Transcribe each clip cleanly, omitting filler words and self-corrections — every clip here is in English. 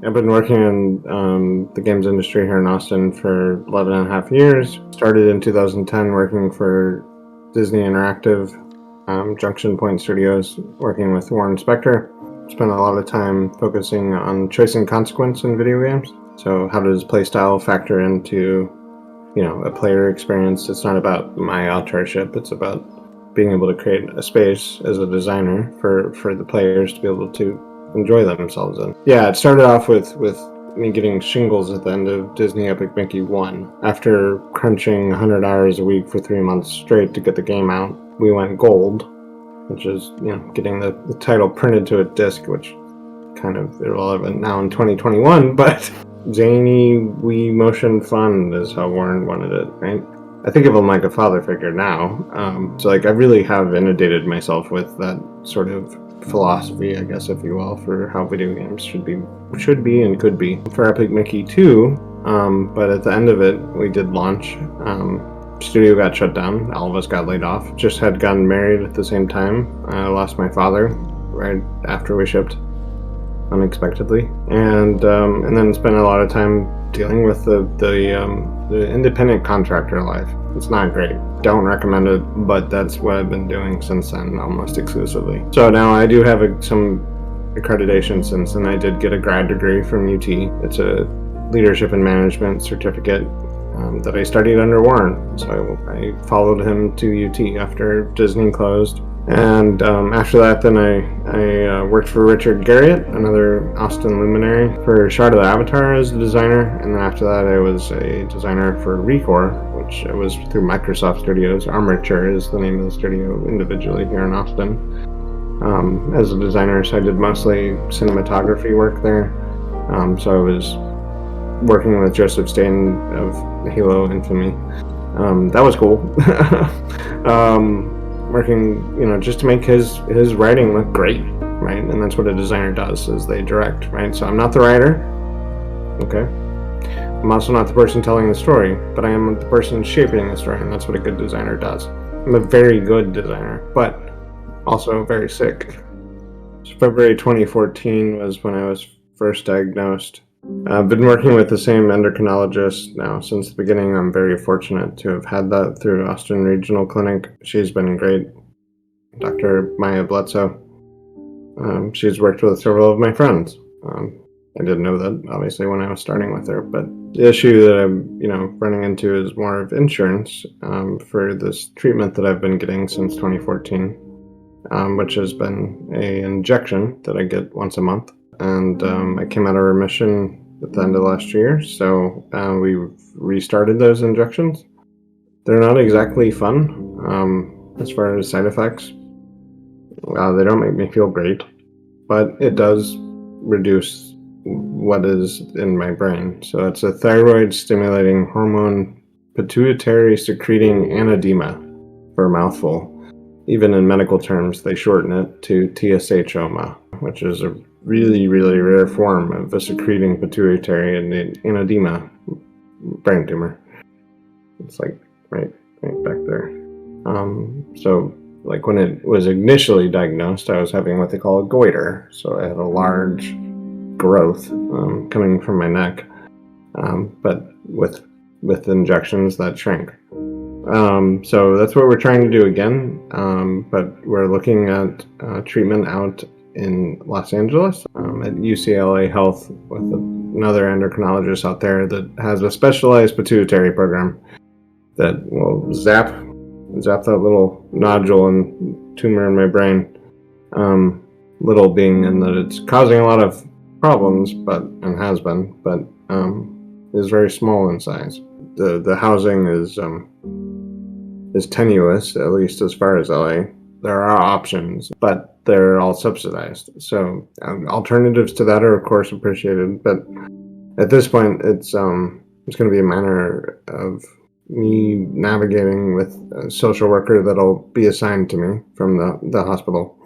I've been working in the games industry here in Austin for 11 and a half years. Started in 2010 working for Disney Interactive, Junction Point Studios, working with Warren Spector. Spent a lot of time focusing on choice and consequence in video games. So how does playstyle factor into, a player experience? It's not about my authorship, it's about being able to create a space as a designer for the players to be able to enjoy themselves in. Yeah, it started off with me getting shingles at the end of Disney Epic Mickey 1. After crunching 100 hours a week for 3 months straight to get the game out, we went gold, which is, getting the title printed to a disc, which kind of irrelevant now in 2021, but zany Wii motion fun is how Warren wanted it, right? I think of him like a father figure now. So I really have inundated myself with that sort of philosophy, I guess, if you will, for how video games should be and could be. For Epic Mickey 2, but at the end of it, we did launch. Studio got shut down. All of us got laid off. Just had gotten married at the same time. I lost my father right after we shipped, unexpectedly, and then spent a lot of time dealing with the independent contractor life. It's not great. Don't recommend it, but that's what I've been doing since then, almost exclusively. So now I do have some accreditation since then. I did get a grad degree from UT. It's a leadership and management certificate that I studied under Warren. So I followed him to UT after Disney closed. And after that, then I worked for Richard Garriott, another Austin luminary, for Shard of the Avatar as a designer. And then after that, I was a designer for Recore, which was through Microsoft Studios. Armature is the name of the studio individually here in Austin. As a designer, so I did mostly cinematography work there. So I was working with Joseph Staten of Halo Infamy. That was cool. Working, just to make his writing look great, right? And that's what a designer does, is they direct, right? So I'm not the writer, okay? I'm also not the person telling the story, but I am the person shaping the story, and that's what a good designer does. I'm a very good designer, but also very sick. So February 2014 was when I was first diagnosed. I've been working with the same endocrinologist now since the beginning. I'm very fortunate to have had that through Austin Regional Clinic. She's been great. Dr. Maya Bledsoe. She's worked with several of my friends. I didn't know that, obviously, when I was starting with her, but the issue that I'm, running into is more of insurance for this treatment that I've been getting since 2014, which has been an injection that I get once a month. And I came out of remission at the end of last year, so we restarted those injections. They're not exactly fun as far as side effects. They don't make me feel great, but it does reduce what is in my brain. So it's a thyroid-stimulating hormone pituitary secreting anedema, for a mouthful. Even in medical terms, they shorten it to TSH-OMA, which is a really, really rare form of a secreting pituitary anedema brain tumor. It's like right back there. So like when it was initially diagnosed, I was having what they call a goiter. So I had a large growth coming from my neck, but with injections that shrank. So that's what we're trying to do again, but we're looking at treatment out in Los Angeles at UCLA Health with another endocrinologist out there that has a specialized pituitary program that will zap that little nodule and tumor in my brain. Little being in that it's causing a lot of problems, and has been, but is very small in size. The housing is tenuous, at least as far as LA. There are options, but they're all subsidized. So alternatives to that are, of course, appreciated. But at this point, it's going to be a matter of me navigating with a social worker that'll be assigned to me from the hospital.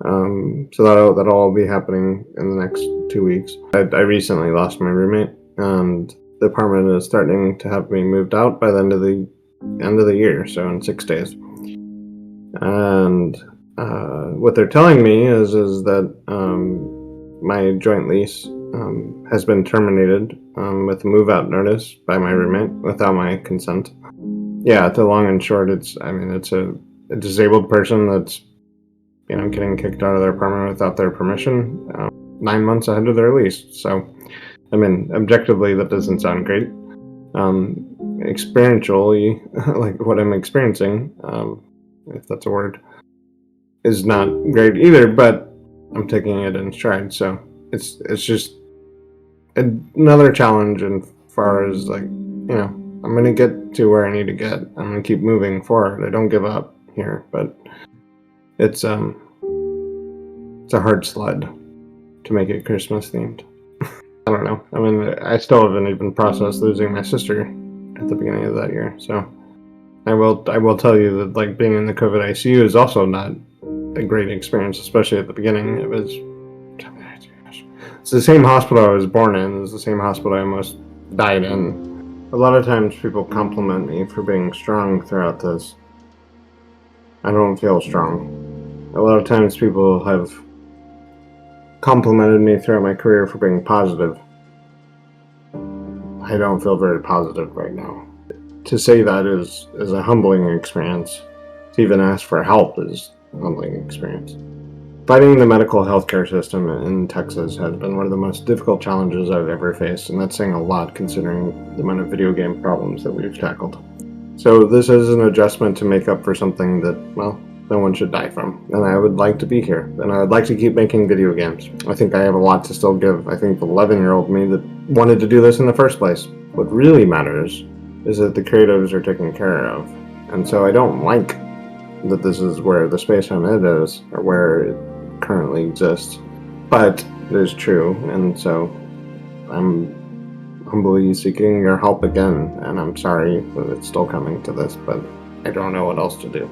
So that'll all be happening in the next 2 weeks. I recently lost my roommate, and the apartment is starting to have me moved out by the end of the year, so in 6 days. And what they're telling me is that my joint lease has been terminated with a move-out notice by my roommate without my consent. Yeah, the long and short, it's a disabled person that's getting kicked out of their apartment without their permission, 9 months ahead of their lease. So, objectively, that doesn't sound great. Experientially, like what I'm experiencing, if that's a word, is not great either. But I'm taking it in stride. So it's just another challenge, in far as I'm gonna get to where I need to get. I'm gonna keep moving forward. I don't give up here, but it's a hard sled to make it Christmas themed. I don't know. I still haven't even processed losing my sister at the beginning of that year. So I will tell you that, like, being in the COVID ICU is also not a great experience, especially at the beginning. It's the same hospital I was born in. It's the same hospital I almost died in. A lot of times people compliment me for being strong throughout this. I don't feel strong. A lot of times people have complimented me throughout my career for being positive. I don't feel very positive right now. To say that is a humbling experience. To even ask for help is a humbling experience. Fighting the medical healthcare system in Texas has been one of the most difficult challenges I've ever faced, and that's saying a lot considering the amount of video game problems that we've tackled. So this is an adjustment to make up for something that, well, no one should die from. And I would like to be here, and I would like to keep making video games. I think I have a lot to still give. I think the 11-year-old me that wanted to do this in the first place. What really matters is that the creatives are taken care of. And so I don't like that this is where the space I'm in is, or where it currently exists. But it is true, and so I'm humbly seeking your help again, and I'm sorry that it's still coming to this, but I don't know what else to do.